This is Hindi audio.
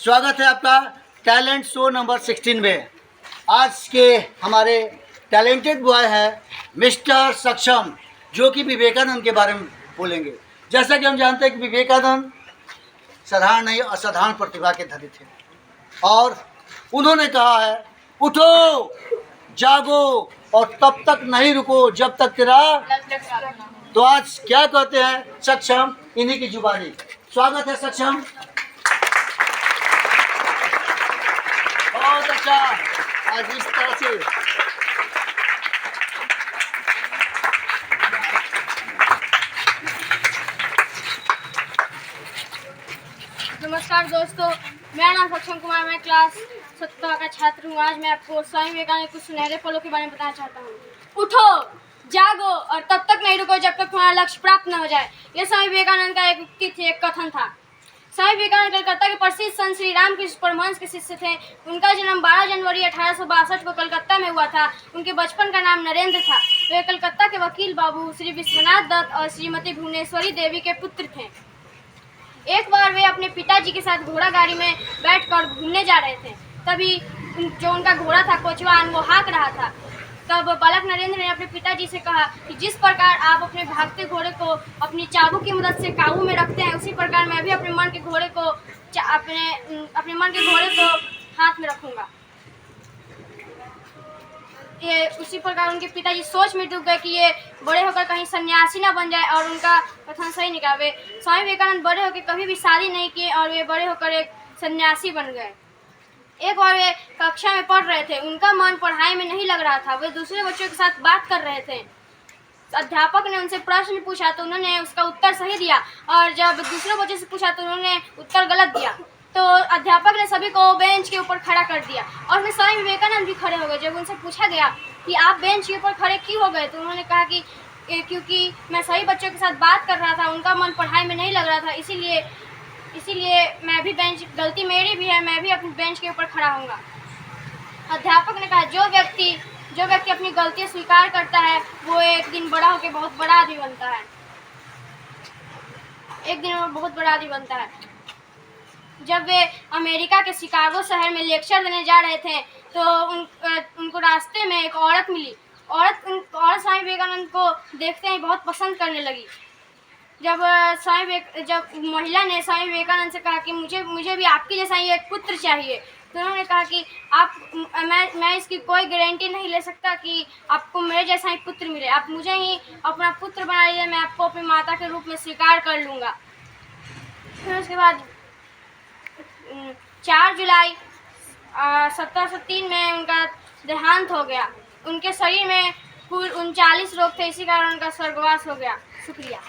स्वागत है आपका टैलेंट शो नंबर 16 में। आज के हमारे टैलेंटेड बॉय है मिस्टर सक्षम, जो कि विवेकानंद के बारे में बोलेंगे। जैसा कि हम जानते हैं कि विवेकानंद साधारण नहीं असाधारण प्रतिभा के धनी थे और उन्होंने कहा है, उठो जागो और तब तक नहीं रुको जब तक तेरा। तो आज क्या कहते हैं सक्षम, इन्हीं की जुबानी। स्वागत है सक्षम। बहुत अच्छा। आज इस तरह से नमस्कार दोस्तों, मेरा नाम सक्षम कुमार, मैं क्लास 17 का छात्र हूँ। आज मैं आपको स्वामी विवेकानंद के कुछ सुनहरे पलों के बारे में बताना चाहता हूँ। उठो जागो और तब तक नहीं रुको जब तक तुम्हारा लक्ष्य प्राप्त न हो जाए। यह स्वामी विवेकानंद का एक उक्ति थी, एक कथन था। स्वामी विवेकानंद कलकत्ता के प्रसिद्ध संत श्री रामकृष्ण परमहंस के शिष्य थे। उनका जन्म 12 जनवरी 1862 को कलकत्ता में हुआ था। उनके बचपन का नाम नरेंद्र था। वे कलकत्ता के वकील बाबू श्री विश्वनाथ दत्त और श्रीमती भुवनेश्वरी देवी के पुत्र थे। एक बार वे अपने पिताजी के साथ घोड़ा गाड़ी में बैठकर घूमने जा रहे थे। तभी जो उनका घोड़ा था कोचवान, वो हाँक रहा था। तब बालक नरेंद्र ने अपने पिताजी से कहा कि जिस प्रकार आप अपने भागते घोड़े को अपनी चाबुक की मदद से काबू में रखते हैं, उसी प्रकार मैं भी अपने मन के घोड़े को हाथ में रखूंगा। ये उसी प्रकार उनके पिताजी सोच में डूब गए कि ये बड़े होकर कहीं सन्यासी ना बन जाए, और उनका कथन सही निकला। वे स्वामी विवेकानंद बड़े होकर कभी भी शादी नहीं किए और वे बड़े होकर एक सन्यासी बन गए। एक बार वे कक्षा में पढ़ रहे थे, उनका मन पढ़ाई में नहीं लग रहा था। वे दूसरे बच्चों के साथ बात कर रहे थे। अध्यापक ने उनसे प्रश्न पूछा तो उन्होंने उसका उत्तर सही दिया, और जब दूसरे बच्चे से पूछा तो उन्होंने उत्तर गलत दिया। तो अध्यापक ने सभी को बेंच के ऊपर खड़ा कर दिया और फिर स्वामी विवेकानंद भी खड़े हो गए। जब उनसे पूछा गया कि आप बेंच के ऊपर खड़े क्यों हो गए, तो उन्होंने कहा कि क्योंकि मैं सही बच्चों के साथ बात कर रहा था, उनका मन पढ़ाई में नहीं लग रहा था, इसीलिए मैं भी गलती मेरी भी है, मैं भी अपनी बेंच के ऊपर खड़ा होऊंगा। अध्यापक ने कहा, जो व्यक्ति अपनी गलती स्वीकार करता है वो एक दिन बड़ा होकर बहुत बड़ा आदमी बनता है। एक दिन वो बहुत बड़ा आदमी बनता है। जब वे अमेरिका के शिकागो शहर में लेक्चर देने जा रहे थे तो उनको रास्ते में एक औरत मिली। औरत स्वामी विवेकानंद को देखते ही बहुत पसंद करने लगी। जब महिला ने स्वामी विवेकानंद से कहा कि मुझे भी आपके जैसा ही एक पुत्र चाहिए, तो उन्होंने कहा कि मैं इसकी कोई गारंटी नहीं ले सकता कि आपको मेरे जैसा ही पुत्र मिले। आप मुझे ही अपना पुत्र बना लीजिए, मैं आपको अपनी माता के रूप में स्वीकार कर लूँगा। फिर उसके बाद 4 जुलाई 1703 में उनका देहांत हो गया। उनके शरीर में कुल 39 रोग थे, इसी कारण उनका स्वर्गवास हो गया। शुक्रिया।